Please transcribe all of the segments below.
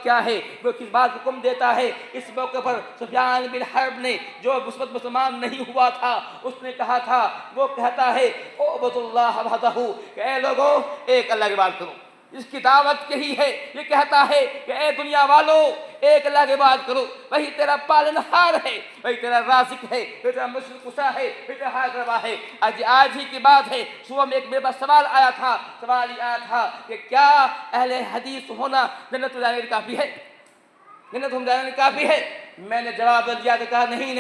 کیا ہے، وہ کس بات کو حکم دیتا ہے۔ اس موقع پر سفیان بن حرب نے جو مثبت مسلمان نہیں ہوا تھا اس نے کہا تھا، وہ کہتا ہے اعبدوا اللہ وحدہ، کہ اے لوگوں ایک اللہ کی عبادت کرو۔ اس کی دعوت یہی ہے، یہ کہتا ہے کہ اے دنیا والو ایک اللہ کی عبادت کرو، وہی تیرا پالنہار ہے، وہی تیرا رازق ہے، وہی تیرا مشرق کشا ہے، وہی تیرا حاضر روا ہے۔ آج ہی کی بات ہے، صبح میں ایک میرے پاس سوال آیا تھا، سوال یہ آیا تھا کہ کیا اہل حدیث ہونا جنت میں جانے کافی ہے؟ جنت میں جانے کافی ہے؟ میں نے جواب دیا کہ کہا نہیں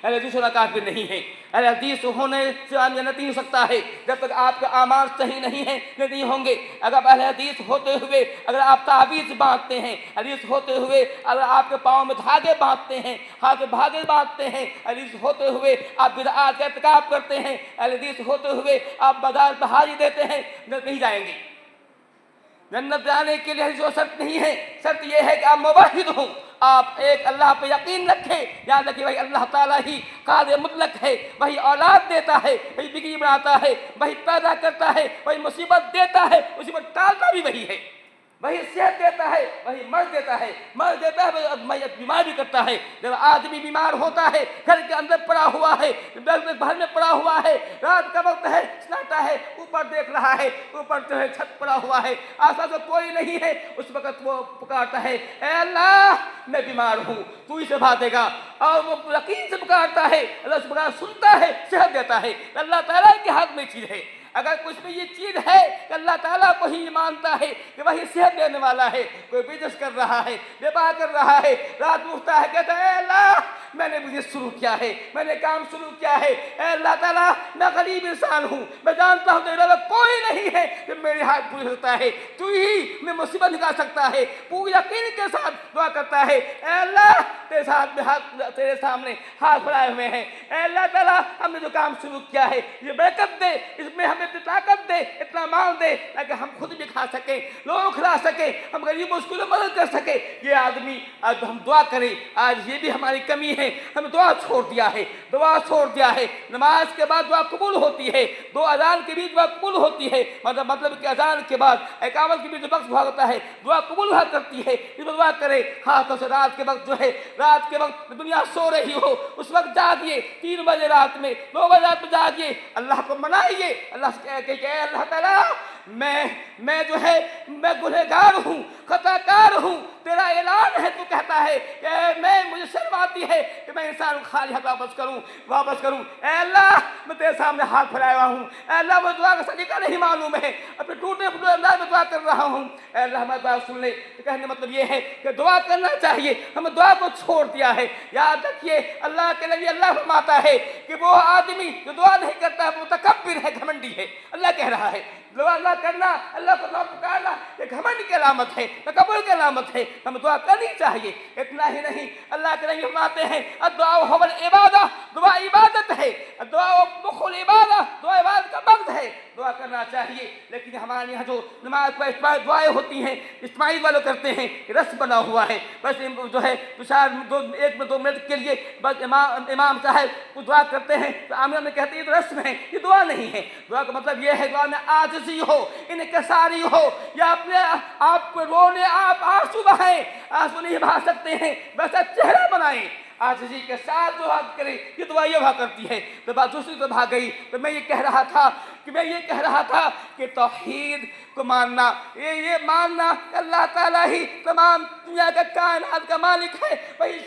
اہل حدیث ہونا کافی نہیں ہے۔ اہل حدیث ہونے سے آدمی جنت نہیں ہو سکتا ہے، جب تک آپ کا اعمال صحیح نہیں ہے نہیں ہوں گے۔ اگر اہل حدیث ہوتے ہوئے اگر آپ تعویذ باندھتے ہیں، حدیث ہوتے ہوئے اگر آپ کے پاؤں میں دھاگے باندھتے ہیں، ہاتھ میں دھاگے باندھتے ہیں، حدیث ہوتے ہوئے آپ بدعات کا ارتکاب کرتے ہیں، اہل حدیث ہوتے ہوئے آپ بازار بہاری دیتے ہیں، جنت نہیں جائیں گے۔ جنت جانے کے لیے جو شرط نہیں ہے، شرط یہ ہے کہ آپ موحد ہوں، آپ ایک اللہ پہ یقین رکھیں، یاد رکھیں وہی اللہ تعالیٰ ہی قادر مطلق ہے، وہی اولاد دیتا ہے، وہی بیوی بناتا ہے، وہی پیدا کرتا ہے، وہی مصیبت دیتا ہے، مصیبت ٹالتا بھی وہی ہے، وہی صحت دیتا ہے، وہی مرض دیتا ہے، وہی بیمار بھی کرتا ہے۔ جب آدمی بیمار ہوتا ہے، گھر کے اندر پڑا ہوا ہے، گھر میں پڑا ہوا ہے، رات کا وقت ہے، سناٹا ہے، اوپر دیکھ رہا ہے، اوپر جو ہے چھت پڑا ہوا ہے، آس پاس کوئی نہیں ہے، اس وقت وہ پکارتا ہے اے اللہ میں بیمار ہوں، تو ہی سبھا دے گا، اور وہ یقین سے پکارتا ہے، اللہ اس پکار سنتا ہے، صحت دیتا ہے۔ اللہ تعالیٰ کے ہاتھ میں چیز ہے۔ اگر کچھ میں یہ چیز ہے کہ اللہ تعالیٰ کو ہی مانتا ہے کہ وہی صحت دینے والا ہے، کوئی بزنس کر رہا ہے، بیپار کر رہا ہے، رات میں اٹھتا ہے کہتا ہے اے اللہ میں نے بزنس شروع کیا ہے، میں نے کام شروع کیا ہے، اے اللہ تعالیٰ میں غریب انسان ہوں، میں جانتا ہوں تیرے علاوہ کوئی نہیں ہے کہ میرے ہاتھ پوری سکتا ہے، تو ہی میں مصیبت نکال سکتا ہے۔ پوری یقین کے ساتھ دعا کرتا ہے اے اللہ تیرے سامنے ہاتھ بڑھائے ہوئے ہیں، اے اللہ تعالیٰ ہم نے جو کام شروع کیا ہے یہ برکت دے، اس میں ہمیں طاقت دے، اتنا مال دے تاکہ ہم خود بھی کھا سکیں، لوگوں کھلا سکیں، ہم غریبوں کو مدد کر سکیں۔ یہ آدمی آج ہم دعا کریں، آج یہ بھی ہماری کمی ہے، ہم دعا چھوڑ دیا ہے۔ نماز کے بعد دعا قبول ہوتی ہے، دو اذان کے بیچ دعا قبول ہوتی ہے، مطلب کہ اذان کے بعد اقامت کے بیچ جو وقت ہوا ہوتا ہے دعا قبول ہوا کرتی ہے۔ اس دعا کرے خاص سے رات کے وقت جو ہے، رات کے وقت دنیا سو رہی ہو اس وقت جاگیے، 3 بجے رات میں، 2 بجے رات میں جاگیے، اللہ کو منائیے، اللہ سے کہ اے اللہ تعالیٰ میں جو ہے میں گنہگار ہوں، خطا کار ہوں، تیرا اعلان ہے، تو کہتا ہے کہ مجھے شرم آتی ہے کہ میں انسان خالی ہاتھ واپس کروں۔ اے اللہ میں تیرے سامنے ہاتھ پھیلایا ہوا ہوں، اے اللہ مجھے دعا کا طریقہ نہیں معلوم ہے، اپنے ٹوٹے پھوٹے انداز میں دعا کر رہا ہوں، اے اللہ ہماری دعا سن لے۔ کہنے مطلب یہ ہے کہ دعا کرنا چاہیے، ہم دعا کو چھوڑ دیا ہے۔ یاد رکھیے اللہ کے نبی اللہ فرماتا ہے کہ وہ آدمی جو دعا نہیں کرتا ہے وہ متکبر ہے، گھمنڈی ہے۔ اللہ کہہ رہا ہے دعا نہ کرنا، اللہ کو نہ پکارنا یہ گھمنڈ کی علامت ہے، تکبر کی علامت ہے۔ ہم دعا کرنی چاہیے۔ اتنا ہی نہیں، اللہ کے نبی فرماتے ہیں الدعاء هو العبادہ، دعا عبادت ہے، الدعاء مخ العبادہ، دعا عبادت کا مقصد ہے، دعا کرنا چاہیے۔ لیکن ہمارے یہاں جو نماز پر اجتماعی دعائیں ہوتی ہیں، اجتماعی والوں کرتے ہیں، رسم بنا ہوا ہے، بس جو ہے ایک میں 2 منٹ کے لیے بس امام صاحب کو دعا کرتے ہیں تو آمین میں کہتے ہیں یہ تو رسم ہے، یہ دعا نہیں ہے۔ دعا کا مطلب یہ ہے دعا میں عاجزی ہو، انکساری ہو، یا اپنے آپ کو رونے آپ آنسو بہائیں، آنسو نہیں بہا سکتے ہیں ویسا چہرہ بنائیں، عاجزی کے ساتھ دعا کریں۔ یہ دعا یہ بھا کرتی ہے۔ تو بات دوسری تو بھاگ گئی، تو میں یہ کہہ رہا تھا کہ توحید کو ماننا، یہ ماننا کہ اللہ تعالیٰ ہی تمام دنیا کا کائنات کا مالک ہے، وہی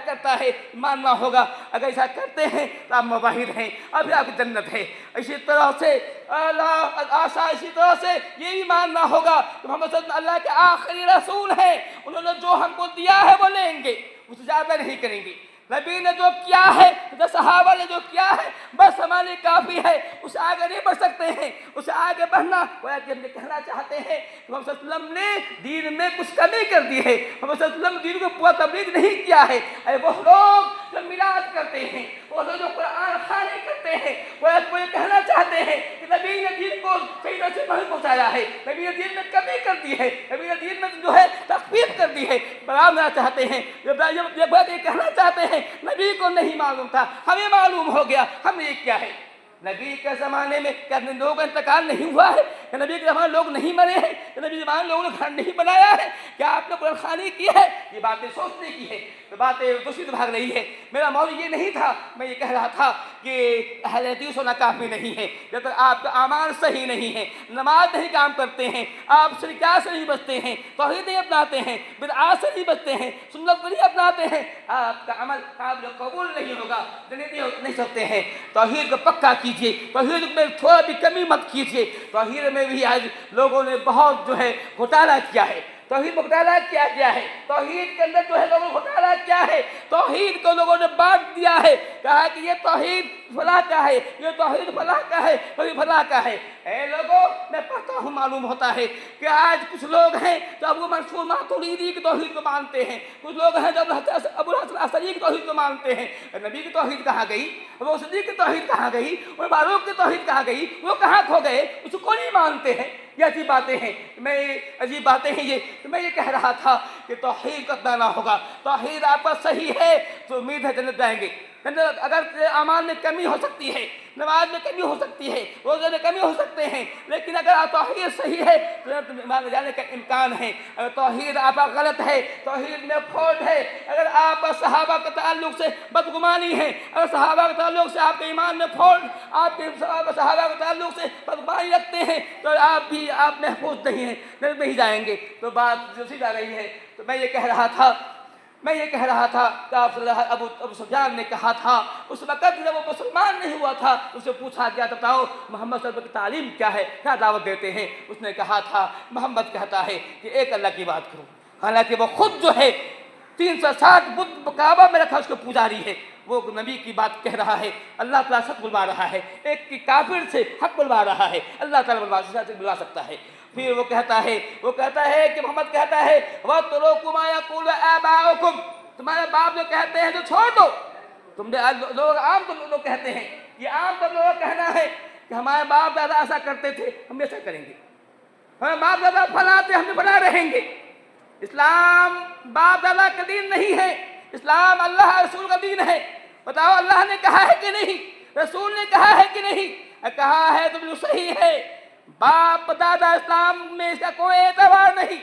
کرتا ہے، ماننا ہوگا۔ اگر ایسا کرتے ہیں تو آپ موحد ہیں، ابھی آپ کی جنت ہے۔ اسی طرح سے اسی طرح سے یہ بھی ماننا ہوگا کہ محمد صلی اللہ علیہ وسلم اللہ کے آخری رسول ہیں، انہوں نے جو ہم کو دیا ہے وہ لیں گے، اس سے زیادہ نہیں کریں گے۔ نبی نے جو کیا ہے، صحابہ نے جو کیا ہے بس ہمارے لیے کافی ہے، اس سے آگے نہیں بڑھ سکتے ہیں، اس سے آگے بڑھنا وہ ہم کہنا چاہتے ہیں کہ محمد صلی اللہ علیہ وسلم نے دین میں کچھ کمی کر دی ہے، محمد صلی اللہ علیہ وسلم دین کو پورا تبلیغ نہیں کیا ہے۔ وہ لوگ جو میلاد کرتے ہیں، وہ لوگ جو قرآن خوانی کرتے ہیں، وہ یہ کہنا چاہتے ہیں کہ نبی نے دین کو صحیح طرح سے نہیں پہنچایا ہے، نبی نے دین میں کمی کر دی ہے، نبی نے دین میں جو ہے تخفیف کر دی ہے، بڑھانا چاہتے ہیں، یہ کہنا چاہتے ہیں نبی کو نہیں معلوم تھا، ہمیں معلوم ہو گیا، ہم نے یہ کیا ہے۔ نبی کے زمانے میں کیا لوگوں کا انتقال نہیں ہوا ہے؟ کہ نبی کے زمانے میں لوگ نہیں مرے ہیں؟ کہ نبی کے زمانے میں لوگوں نے گھر نہیں بنایا ہے؟ کیا آپ نے قرآن خوانی کی ہے؟ یہ باتیں سوچنے کی ہے، تو باتیں دوسری تو بھاگ رہی ہے۔ میرا موضوع یہ نہیں تھا، میں یہ کہہ رہا تھا کہ اہل حدیث ہونا کافی نہیں ہے جب تک آپ کا اعمال صحیح نہیں ہے، نماز نہیں کام کرتے ہیں، آپ شرکیات سے نہیں بچتے ہیں، توحید نہیں اپناتے ہیں، بدعات سے نہیں بچتے ہیں، سنت کو نہیں اپناتے ہیں، آپ کا عمل قابل قبول نہیں ہوگا، جنتی نہیں سکتے ہیں۔ توحید کو پکا کیجئے، توحید میں تھوڑا بھی کمی مت کیجئے۔ توحید میں بھی آج لوگوں نے بہت جو ہے گھوٹالا کیا ہے، توحید میں گھوٹالا کیا گیا ہے، توحید کے اندر جو ہے لوگوں نے گھوٹالا کیا ہے، توحید کو لوگوں نے بانٹ دیا ہے، کہا کہ یہ توحید فلاں کا ہے، یہ توحید فلاں کا ہے، توحید فلاں کا ہے۔ اے لوگوں، میں پڑھتا ہوں معلوم ہوتا ہے کہ آج کچھ لوگ ہیں جو ابو منصور ماتریدی کی توحید کو مانتے ہیں، کچھ لوگ ہیں جو ابو الحسن عشری کی توحید کو مانتے ہیں۔ نبی کی توحید کہاں گئی؟ ابو صدیق کی توحید کہاں گئی؟ عمر فاروق کی توحید کہاں گئی؟ وہ کہاں کھو گئے؟ اس کو نہیں مانتے ہیں۔ یہ عجیب باتیں ہیں، عجیب باتیں ہیں یہ۔ تو میں یہ کہہ رہا تھا کہ توحید کو اپنانا ہوگا، توحید آپ کا صحیح ہے تو امید ہے جنت جائیں گے۔ اگر اعمال میں کمی ہو سکتی ہے، نماز میں کمی ہو سکتی ہے، روزے میں کمی ہو سکتے ہیں، لیکن اگر آپ توحید صحیح ہے تو جنت جانے کا امکان ہے۔ اگر توحید آپ کا غلط ہے، توحید میں فالٹ ہے، اگر آپ صحابہ کے تعلق سے بدگمانی ہے، اگر صحابہ کے تعلق سے آپ کے ایمان میں فالٹ، آپ کے صحابہ کے تعلق سے بدگمانی رکھتے ہیں تو آپ محفوظ نہیں ہیں، جنت نہیں جائیں گے۔ تو بات جو سیدھا رہی ہے، تو میں یہ کہہ رہا تھا کہ آپ ابو سفیان نے کہا تھا اس وقت جب وہ مسلمان نہیں ہوا تھا، اس سے پوچھا گیا بتاؤ محمد صلی اللہ علیہ وسلم کی تعلیم کیا ہے، کیا دعوت دیتے ہیں؟ اس نے کہا تھا محمد کہتا ہے کہ ایک اللہ کی بات کرو، حالانکہ وہ خود جو ہے 360 بت کعبہ میں رکھا اس کے پجاری ہے، وہ نبی کی بات کہہ رہا ہے، اللہ تعالیٰ سچ بلوا رہا ہے، ایک کی کافر سے حق بلوا رہا ہے، اللہ تعالیٰ بلوا سکتا ہے۔ پھر وہ کہتا ہے کہ محمد کہتا ہے وَاتْرُكُوا مَا يَقُولُ آبَاؤُكُمْ، تمہارے باپ جو کہتے ہیں تو چھوڑ دو۔ تم لوگ عام طور لوگ کہتے ہیں، یہ عام طور لوگوں کا کہنا ہے کہ ہمارے باپ دادا ایسا کرتے تھے ہم بھی ایسا کریں گے، ہمارے باپ دادا فلاں تھے ہم بھی فلاں رہیں گے۔ اسلام باپ دادا کا دین نہیں ہے، اسلام اللہ رسول کا دین ہے۔ بتاؤ اللہ نے کہا ہے کہ نہیں، رسول نے کہا ہے کہ نہیں؟ کہا ہے تو بالکل صحیح ہے، باپ دادا اسلام میں اس کا کوئی اعتبار نہیں۔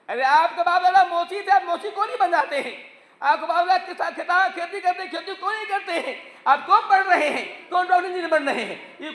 ارے آپ کے باپ دادا موچی تھے، آپ موچی کو نہیں بن جاتے ہیں، آپ کے باپ دادا کھیتی کرتے کھیتی کو نہیں کرتے ہیں، آپ کون پڑھ رہے ہیں، کون ڈاکٹر انجینئر بن رہے ہیں؟ یہ